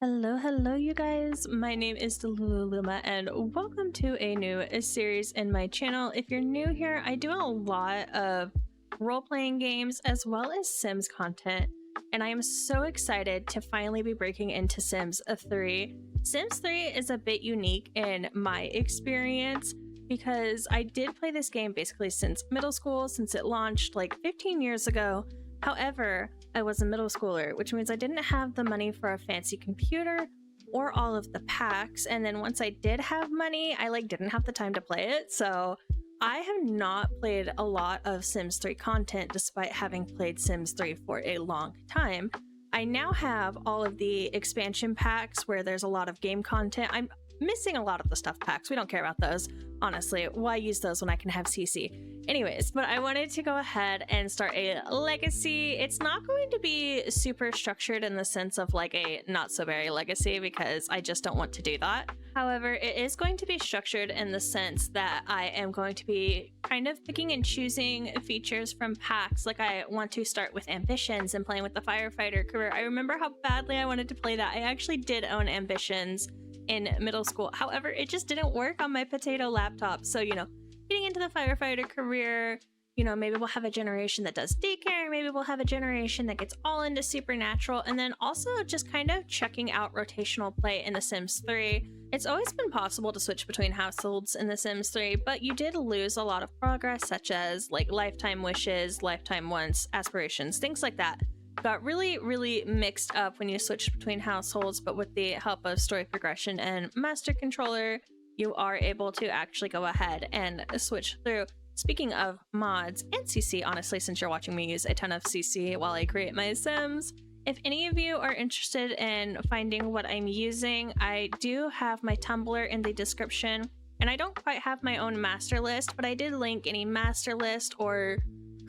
Hello, you guys. My name is Delululuma, and welcome to a new series in my channel. If you're new here, I do a lot of role-playing games as well as Sims content, and I am so excited to finally be breaking into Sims 3. Sims 3 is a bit unique in my experience because I did play this game basically since middle school, since it launched like 15 years ago. However, I was a middle schooler, which means I didn't have the money for a fancy computer or all of the packs. And then once I did have money, I didn't have the time to play it. So I have not played a lot of Sims 3 content despite having played Sims 3 for a long time. I now have all of the expansion packs where there's a lot of game content. I'm missing a lot of the stuff packs. We don't care about those. Honestly, why use those when I can have CC? Anyways, but I wanted to go ahead and start a legacy. It's not going to be super structured in the sense of like a not so very legacy because I just don't want to do that. However, it is going to be structured in the sense that I am going to be kind of picking and choosing features from packs. Like I want to start with ambitions and playing with the firefighter career. I remember how badly I wanted to play that. I actually did own ambitions in middle school. However, it just didn't work on my potato laptop. So, getting into the firefighter career, maybe we'll have a generation that does daycare, maybe we'll have a generation that gets all into supernatural, and then also just kind of checking out rotational play in The Sims 3. It's always been possible to switch between households in The Sims 3, but you did lose a lot of progress, such as like lifetime wishes, lifetime wants, aspirations, things like that. Got really mixed up when you switched between households, but with the help of story progression and master controller, you are able to actually go ahead and switch through. Speaking of mods and CC, honestly, since you're watching me use a ton of CC while I create my Sims, if any of you are interested in finding what I'm using, I do have my Tumblr in the description, and I don't quite have my own master list, but I did link any master list or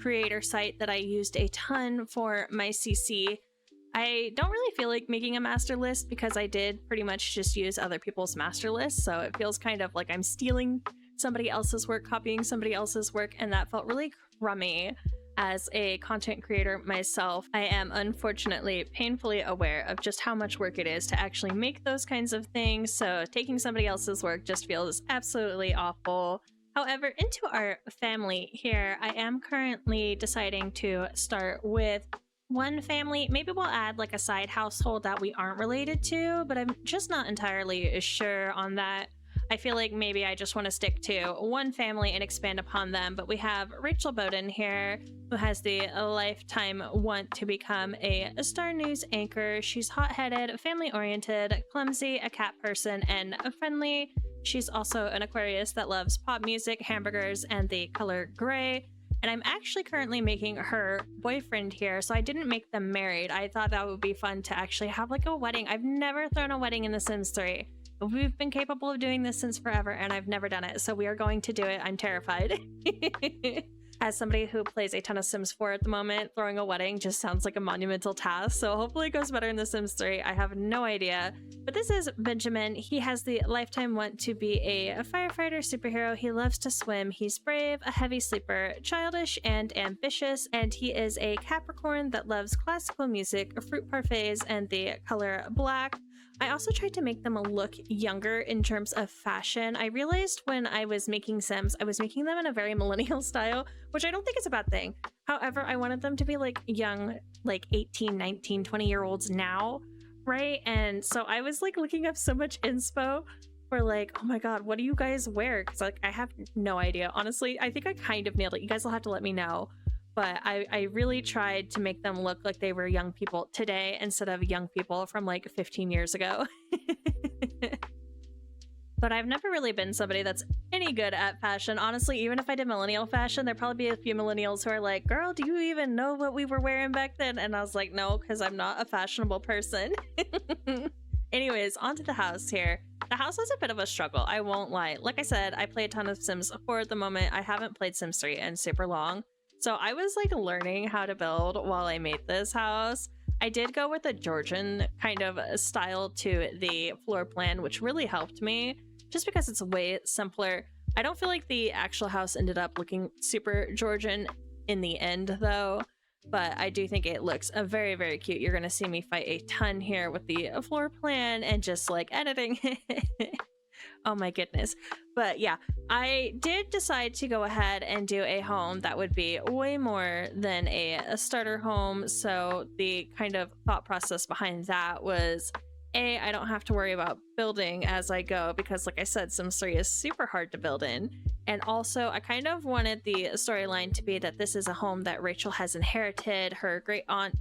creator site that I used a ton for my CC. I don't really feel like making a master list because I did pretty much just use other people's master lists, so it feels kind of like I'm stealing somebody else's work, copying somebody else's work, and that felt really crummy. As a content creator myself, I am unfortunately painfully aware of just how much work it is to actually make those kinds of things, so taking somebody else's work just feels absolutely awful. However, into our family here, I am currently deciding to start with one family. Maybe we'll add like a side household that we aren't related to, but I'm just not entirely sure on that. I feel like maybe I just want to stick to one family and expand upon them, but we have Rachel Bowden here, who has the lifetime want to become a Star News anchor. She's hot-headed, family-oriented, clumsy, a cat person, and friendly. She's also an Aquarius that loves pop music, hamburgers, and the color gray. And I'm actually currently making her boyfriend here, so I didn't make them married. I thought that would be fun to actually have like a wedding. I've never thrown a wedding in The Sims 3. We've been capable of doing this since forever, and I've never done it, so we are going to do it. I'm terrified. As somebody who plays a ton of Sims 4 at the moment, throwing a wedding just sounds like a monumental task, so hopefully it goes better in The Sims 3. I have no idea. But this is Benjamin. He has the lifetime want to be a firefighter superhero. He loves to swim. He's brave, a heavy sleeper, childish, and ambitious, and he is a Capricorn that loves classical music, fruit parfaits, and the color black. I also tried to make them look younger in terms of fashion. I realized when I was making Sims, I was making them in a very millennial style, which I don't think is a bad thing. However, I wanted them to be like young, like 18, 19, 20-year-olds now, right? And so I was like looking up so much inspo for like, oh my god, what do you guys wear? Because like I have no idea. Honestly, I think I kind of nailed it. You guys will have to let me know. But I really tried to make them look like they were young people today instead of young people from like 15 years ago. But I've never really been somebody that's any good at fashion. Honestly, even if I did millennial fashion, there'd probably be a few millennials who are like, girl, do you even know what we were wearing back then? And I was like, no, because I'm not a fashionable person. Anyways, onto the house here. The house is a bit of a struggle, I won't lie. Like I said, I play a ton of Sims 4 at the moment. I haven't played Sims 3 in super long. So I was like learning how to build while I made this house. I did go with a Georgian kind of style to the floor plan, which really helped me just because it's way simpler. I don't feel like the actual house ended up looking super Georgian in the end though. but I do think it looks very, very cute. You're gonna see me fight a ton here with the floor plan and just like editing it. Oh my goodness. But yeah, I did decide to go ahead and do a home that would be way more than a starter home. So the kind of thought process behind that was, I don't have to worry about building as I go because, like I said, Sims 3 is super hard to build in. And also, I kind of wanted the storyline to be that this is a home that Rachel has inherited. Her great aunt,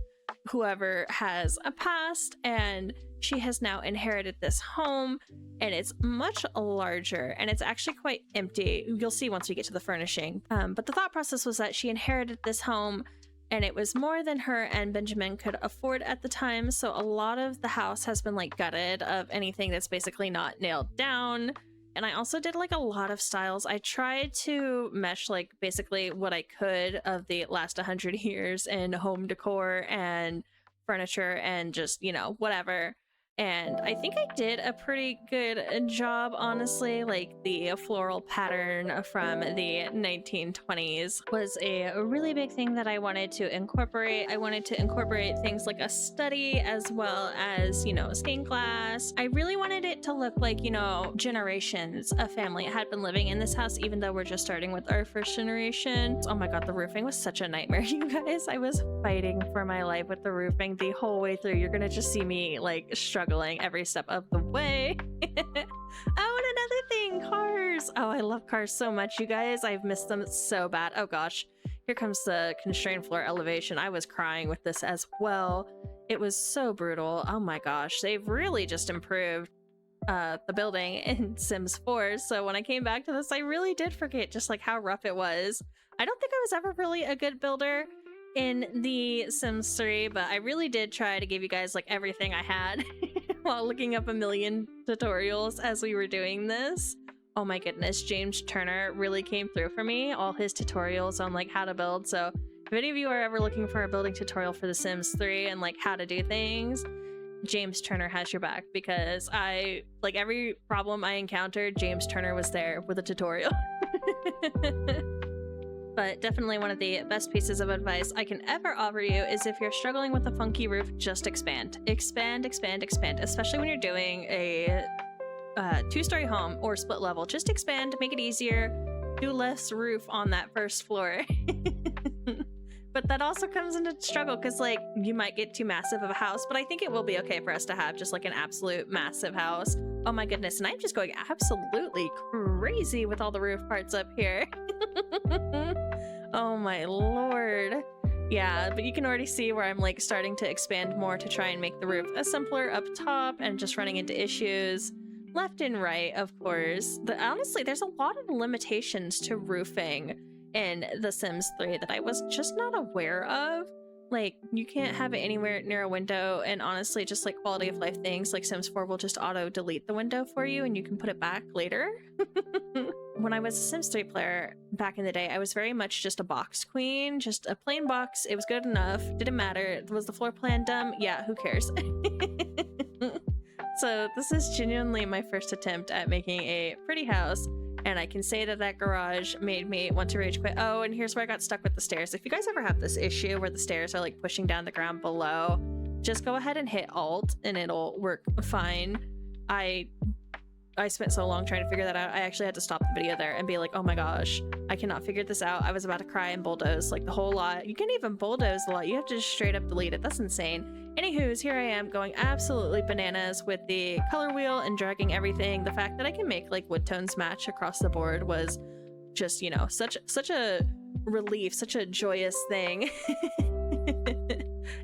whoever, has passed, and she has now inherited this home, and it's much larger, and it's actually quite empty. You'll see once we get to the furnishing. But the thought process was that she inherited this home, and it was more than her and Benjamin could afford at the time. So a lot of the house has been like gutted of anything that's basically not nailed down. And I also did like a lot of styles. I tried to mesh like basically what I could of the last 100 years in home decor and furniture and just, you know, whatever. And I think I did a pretty good job, honestly. Like the floral pattern from the 1920s was a really big thing that I wanted to incorporate. I wanted to incorporate things like a study as well as, you know, stained glass. I really wanted it to look like, you know, generations of family had been living in this house, even though we're just starting with our first generation. Oh my god, the roofing was such a nightmare, you guys. I was fighting for my life with the roofing the whole way through. You're gonna just see me like struggling every step of the way. Oh, and another thing, cars. Oh, I love cars so much, you guys. I've missed them so bad. Oh gosh, here comes the constrained floor elevation. I was crying with this as well. It was so brutal. Oh my gosh, they've really just improved the building in Sims 4. So when I came back to this, I really did forget just like how rough it was. I don't think I was ever really a good builder in the Sims 3, but I really did try to give you guys like everything I had while looking up a million tutorials as we were doing this. Oh my goodness, James Turner really came through for me, all his tutorials on like how to build. So if any of you are ever looking for a building tutorial for the Sims 3 and like how to do things, James Turner has your back, because I, like, every problem I encountered, James Turner was there with a tutorial. But definitely one of the best pieces of advice I can ever offer you is if you're struggling with a funky roof, just expand. Expand, expand, expand, especially when you're doing a two-story home or split level. Just expand, make it easier, do less roof on that first floor. But that also comes into struggle because, like, you might get too massive of a house, but I think it will be okay for us to have just like an absolute massive house. Oh my goodness, and I'm just going absolutely crazy with all the roof parts up here. Oh my lord. Yeah, but you can already see where I'm like starting to expand more to try and make the roof simpler up top and just running into issues left and right, of course. Honestly, there's a lot of limitations to roofing in The Sims 3 that I was just not aware of. Like, you can't have it anywhere near a window, and honestly, just like quality of life things, like Sims 4 will just auto delete the window for you and you can put it back later. When I was a Sims 3 player back in the day, I was very much just a box queen, just a plain box. It was good enough, didn't matter. Was the floor plan dumb? Yeah, who cares? So this is genuinely my first attempt at making a pretty house. And I can say that that garage made me want to rage quit. Oh, and here's where I got stuck with the stairs. If you guys ever have this issue where the stairs are like pushing down the ground below, just go ahead and hit Alt and it'll work fine. I spent so long trying to figure that out. I actually had to stop the video there and be like, oh my gosh, I cannot figure this out. I was about to cry and bulldoze like the whole lot. You can't even bulldoze the lot. You have to just straight up delete it. That's insane. Anywho's, here I am going absolutely bananas with the color wheel and dragging everything. The fact that I can make like wood tones match across the board was just, you know, such a relief, such a joyous thing.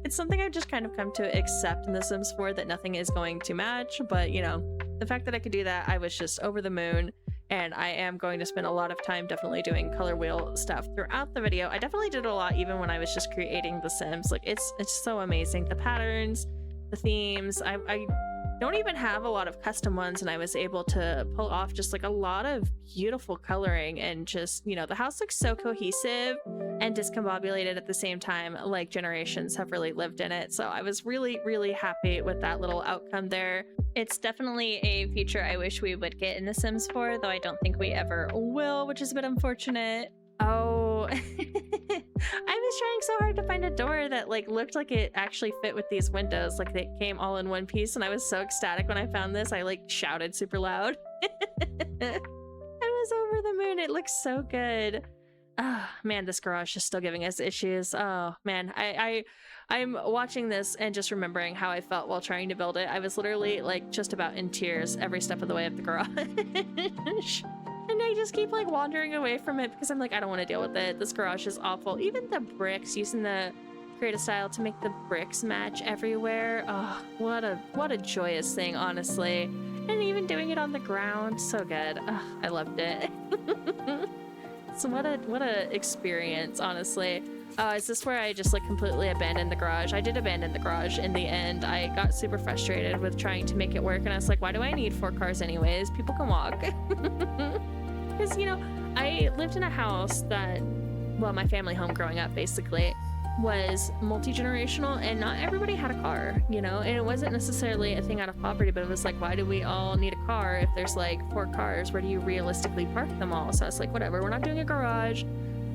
It's something I've just kind of come to accept in The Sims 4, that nothing is going to match, but you know, the fact that I could do that, I was just over the moon. And I am going to spend a lot of time definitely doing color wheel stuff throughout the video. I definitely did a lot even when I was just creating The Sims. Like, it's so amazing. The patterns, the themes. I don't even have a lot of custom ones, and I was able to pull off just like a lot of beautiful coloring, and just, you know, the house looks so cohesive and discombobulated at the same time, like generations have really lived in it. So I was really, really happy with that little outcome there. It's definitely a feature I wish we would get in The Sims 4, though I don't think we ever will, which is a bit unfortunate. Oh, I was trying so hard to find a door that like looked like it actually fit with these windows, like they came all in one piece, and I was so ecstatic when I found this. I like shouted super loud. I was over the moon. It looks so good. Oh man, this garage is still giving us issues. Oh man, I'm watching this and just remembering how I felt while trying to build it. I was literally like just about in tears every step of the way up the garage. And I just keep like wandering away from it because I'm like, I don't want to deal with it. This garage is awful. Even the bricks, using the creative style to make the bricks match everywhere. Oh, what a joyous thing, honestly. And even doing it on the ground, so good. Oh, I loved it. So what a experience, honestly. Is this where I just like completely abandoned the garage? I did abandon the garage in the end. I got super frustrated with trying to make it work, and I was like, why do I need 4 cars anyways? People can walk. Because, you know, I lived in a house that, well, my family home growing up basically was multi-generational, and not everybody had a car, you know, and it wasn't necessarily a thing out of poverty, but it was like, why do we all need a car if there's like 4 cars? Where do you realistically park them all? So I was like, whatever, we're not doing a garage.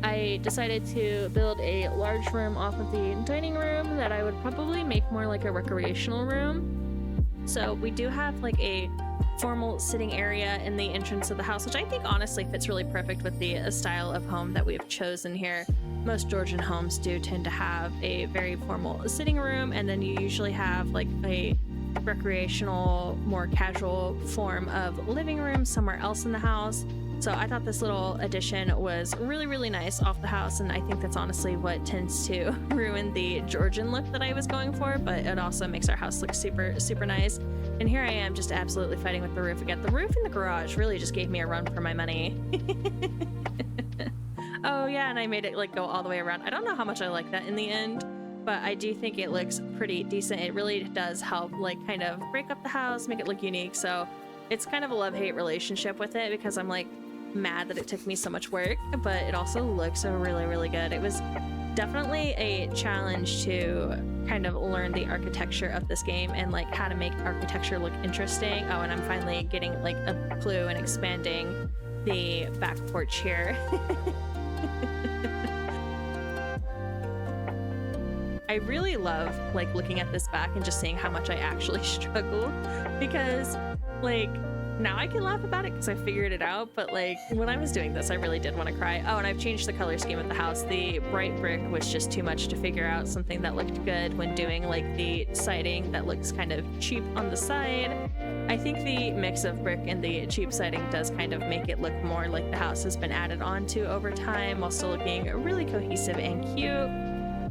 I decided to build a large room off of the dining room that I would probably make more like a recreational room. So we do have like a formal sitting area in the entrance of the house, which I think honestly fits really perfect with the style of home that we've chosen here. Most Georgian homes do tend to have a very formal sitting room, and then you usually have like a recreational, more casual form of living room somewhere else in the house. So I thought this little addition was really, really nice off the house, and I think that's honestly what tends to ruin the Georgian look that I was going for, but it also makes our house look super, super nice. And here I am just absolutely fighting with the roof again. The roof in the garage really just gave me a run for my money. Oh yeah, and I made it like go all the way around. I don't know how much I like that in the end, but I do think it looks pretty decent. It really does help like kind of break up the house, make it look unique. So it's kind of a love-hate relationship with it, because I'm like mad that it took me so much work, but it also looks really, really good. It was definitely a challenge to kind of learn the architecture of this game and like how to make architecture look interesting. Oh, and I'm finally getting like a clue and expanding the back porch here. I really love like looking at this back and just seeing how much I actually struggle, because like now I can laugh about it because I figured it out, but like when I was doing this I really did want to cry. Oh, and I've changed the color scheme of the house. The bright brick was just too much to figure out something that looked good when doing like the siding that looks kind of cheap on the side. I think the mix of brick and the cheap siding does kind of make it look more like the house has been added onto over time, while still looking really cohesive and cute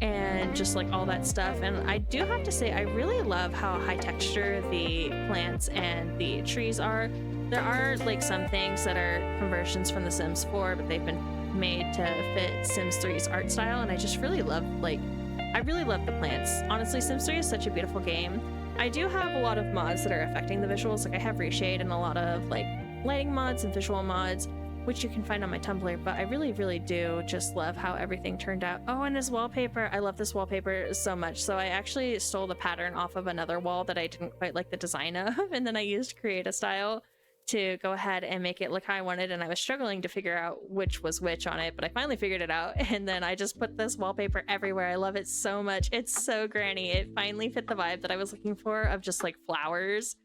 and just like all that stuff. And I do have to say, I really love how high texture the plants and the trees are. There are like some things that are conversions from The Sims 4, but they've been made to fit Sims 3's art style, and I just really love I really love the plants. Honestly, Sims 3 is such a beautiful game. I do have a lot of mods that are affecting the visuals. Like I have Reshade and a lot of like lighting mods and visual mods, which you can find on my Tumblr, but I really, really do just love how everything turned out. Oh, and this wallpaper. I love this wallpaper so much. So I actually stole the pattern off of another wall that I didn't quite like the design of, and then I used Create a Style to go ahead and make it look how I wanted, and I was struggling to figure out which was which on it, but I finally figured it out, and then I just put this wallpaper everywhere. I love it so much. It's so granny. It finally fit the vibe that I was looking for of just like flowers.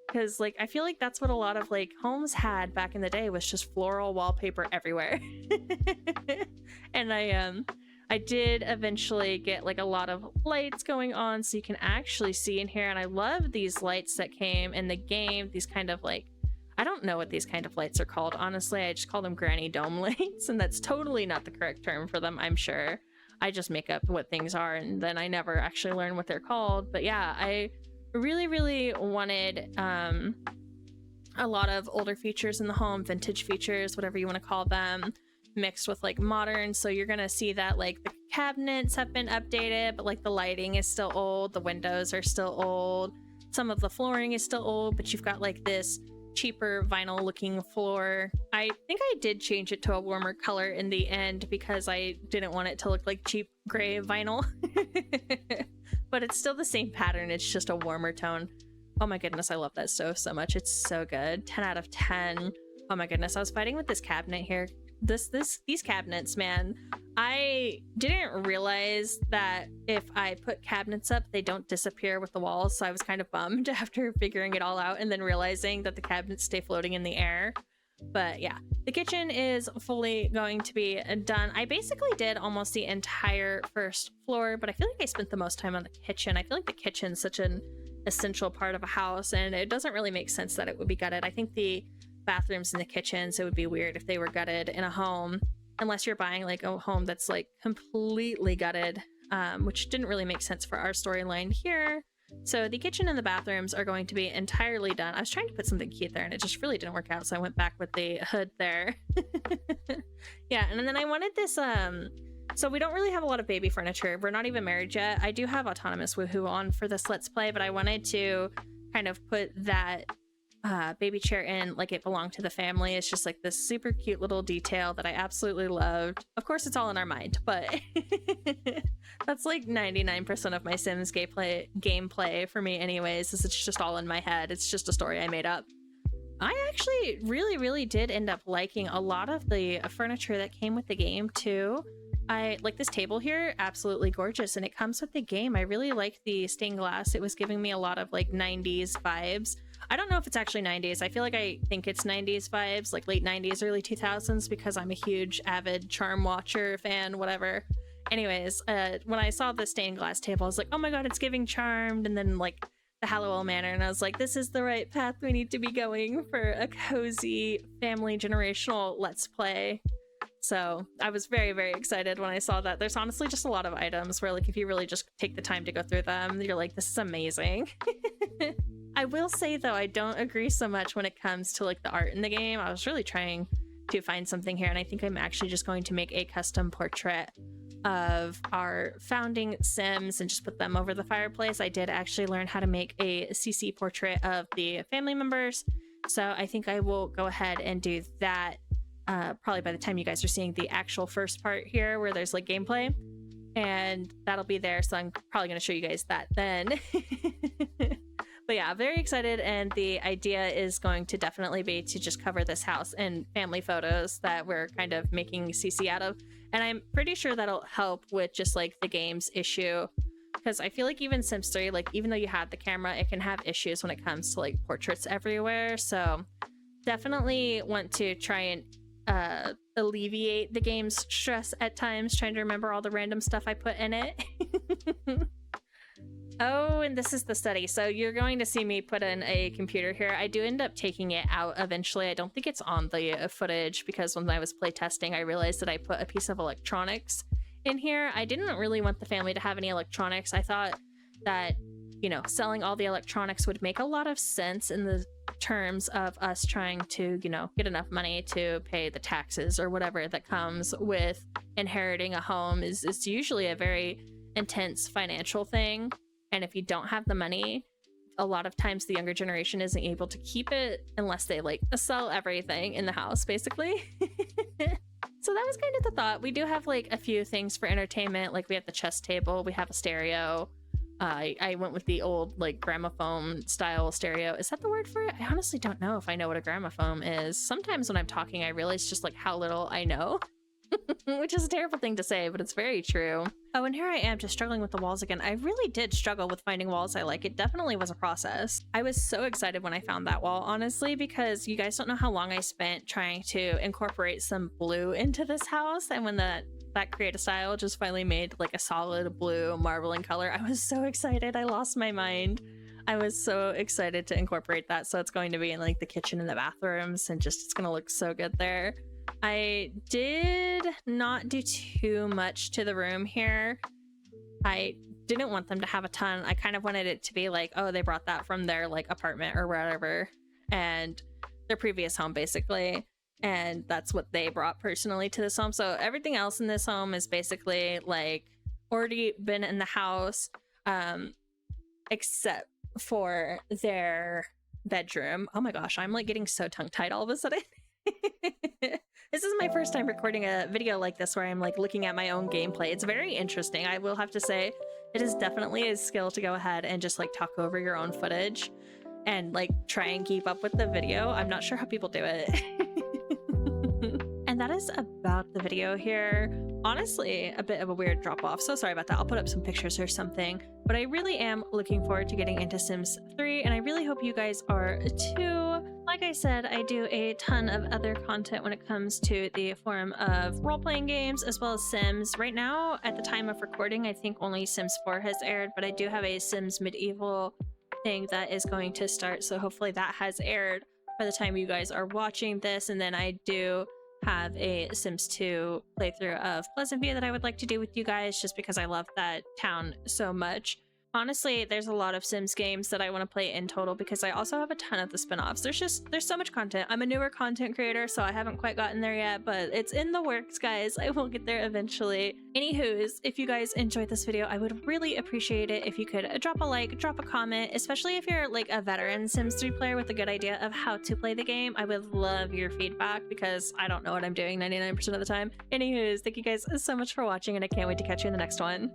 Because like I feel like that's what a lot of like homes had back in the day, was just floral wallpaper everywhere. And I did eventually get like a lot of lights going on, so you can actually see in here. And I love these lights that came in the game, these kind of like, I don't know what these kind of lights are called, honestly. I just call them granny dome lights, and that's totally not the correct term for them, I'm sure. I just make up what things are, and then I never actually learn what they're called. But yeah, I really, really wanted a lot of older features in the home, vintage features, whatever you want to call them, mixed with like modern. So you're gonna see that like the cabinets have been updated, but like the lighting is still old, the windows are still old, some of the flooring is still old, but you've got like this cheaper vinyl looking floor. I think I did change it to a warmer color in the end because I didn't want it to look like cheap gray vinyl. But it's still the same pattern, it's just a warmer tone. Oh my goodness, I love that stove so much. It's so good. 10 out of 10. Oh my goodness, I was fighting with this cabinet here these cabinets, man. I didn't realize that if I put cabinets up, they don't disappear with the walls, so I was kind of bummed after figuring it all out and then realizing that the cabinets stay floating in the air. But yeah, the kitchen is fully going to be done. I basically did almost the entire first floor, but I feel like I spent the most time on the kitchen. I feel like the kitchen's such an essential part of a house, and it doesn't really make sense that it would be gutted. I think the bathrooms in the kitchen, so it would be weird if they were gutted in a home, unless you're buying like a home that's like completely gutted, which didn't really make sense for our storyline here. So the kitchen and the bathrooms are going to be entirely done. I was trying to put something cute there and it just really didn't work out, so I went back with the hood there. Yeah, and then I wanted this so we don't really have a lot of baby furniture. We're not even married yet. I do have Autonomous Woohoo on for this Let's Play, but I wanted to kind of put that baby chair in like it belonged to the family. It's just like this super cute little detail that I absolutely loved. Of course, it's all in our mind, but that's like 99% of my Sims gameplay for me anyways, is it's just all in my head. It's just a story I made up. I actually really did end up liking a lot of the furniture that came with the game too. I like this table here, absolutely gorgeous, and it comes with the game. I really like the stained glass. It was giving me a lot of like 90s vibes. I don't know if it's actually 90s. I feel like I think it's 90s vibes, like late 90s, early 2000s, because I'm a huge avid Charm Watcher fan, whatever. Anyways, when I saw the stained glass table, I was like, oh my god, it's giving Charmed, and then like the Hallowell Manor, and I was like, this is the right path we need to be going for a cozy family generational Let's Play. So I was very excited when I saw that. There's honestly just a lot of items where like if you really just take the time to go through them, you're like, this is amazing. I will say though, I don't agree so much when it comes to like the art in the game. I was really trying to find something here, and I think I'm actually just going to make a custom portrait of our founding Sims and just put them over the fireplace. I did actually learn how to make a CC portrait of the family members, so I think I will go ahead and do that probably by the time you guys are seeing the actual first part here where there's like gameplay, and that'll be there, so I'm probably going to show you guys that then. But yeah, very excited, and the idea is going to definitely be to just cover this house in family photos that we're kind of making CC out of, and I'm pretty sure that'll help with just like the game's issue, because I feel like even Sims 3, like even though you had the camera, it can have issues when it comes to like portraits everywhere, so definitely want to try and alleviate the game's stress at times, trying to remember all the random stuff I put in it. Oh, and this is the study. So you're going to see me put in a computer here. I do end up taking it out eventually. I don't think it's on the footage, because when I was playtesting, I realized that I put a piece of electronics in here. I didn't really want the family to have any electronics. I thought that, you know, selling all the electronics would make a lot of sense in the terms of us trying to, you know, get enough money to pay the taxes or whatever that comes with inheriting a home. Is usually a very intense financial thing. And if you don't have the money, a lot of times the younger generation isn't able to keep it unless they like sell everything in the house, basically. So that was kind of the thought. We do have like a few things for entertainment. Like we have the chess table, we have a stereo. I went with the old like gramophone style stereo. Is that the word for it? I honestly don't know if I know what a gramophone is. Sometimes when I'm talking, I realize just like how little I know. Which is a terrible thing to say, but it's very true. Oh, and here I am just struggling with the walls again. I really did struggle with finding walls I like. It definitely was a process. I was so excited when I found that wall, honestly, because you guys don't know how long I spent trying to incorporate some blue into this house. And when that create a style just finally made like a solid blue marbling color, I was so excited. I lost my mind. I was so excited to incorporate that. So it's going to be in like the kitchen and the bathrooms, and just it's going to look so good there. I did not do too much to the room here. I didn't want them to have a ton. I kind of wanted it to be like, oh, they brought that from their like apartment or whatever, and their previous home basically, and that's what they brought personally to this home. So everything else in this home is basically like already been in the house, except for their bedroom. Oh my gosh, I'm like getting so tongue-tied all of a sudden. This is my first time recording a video like this where I'm like looking at my own gameplay. It's very interesting. I will have to say it is definitely a skill to go ahead and just like talk over your own footage and like try and keep up with the video. I'm not sure how people do it. And And that is about the video here. Honestly, a bit of a weird drop off. So sorry about that. I'll put up some pictures or something. But I really am looking forward to getting into Sims 3, and I really hope you guys are too. Like I said, I do a ton of other content when it comes to the form of role-playing games as well as Sims. Right now, at the time of recording, I think only Sims 4 has aired, but I do have a Sims Medieval thing that is going to start, so hopefully that has aired by the time you guys are watching this. And then I do have a Sims 2 playthrough of Pleasant View that I would like to do with you guys, just because I love that town so much. Honestly, there's a lot of Sims games that I want to play in total, because I also have a ton of the spin-offs. There's so much content. I'm a newer content creator, so I haven't quite gotten there yet, but it's in the works, guys. I will get there eventually. Anywho's, if you guys enjoyed this video, I would really appreciate it if you could drop a like, drop a comment, especially if you're like a veteran Sims 3 player with a good idea of how to play the game. I would love your feedback, because I don't know what I'm doing 99% of the time. Anywho's, thank you guys so much for watching, and I can't wait to catch you in the next one.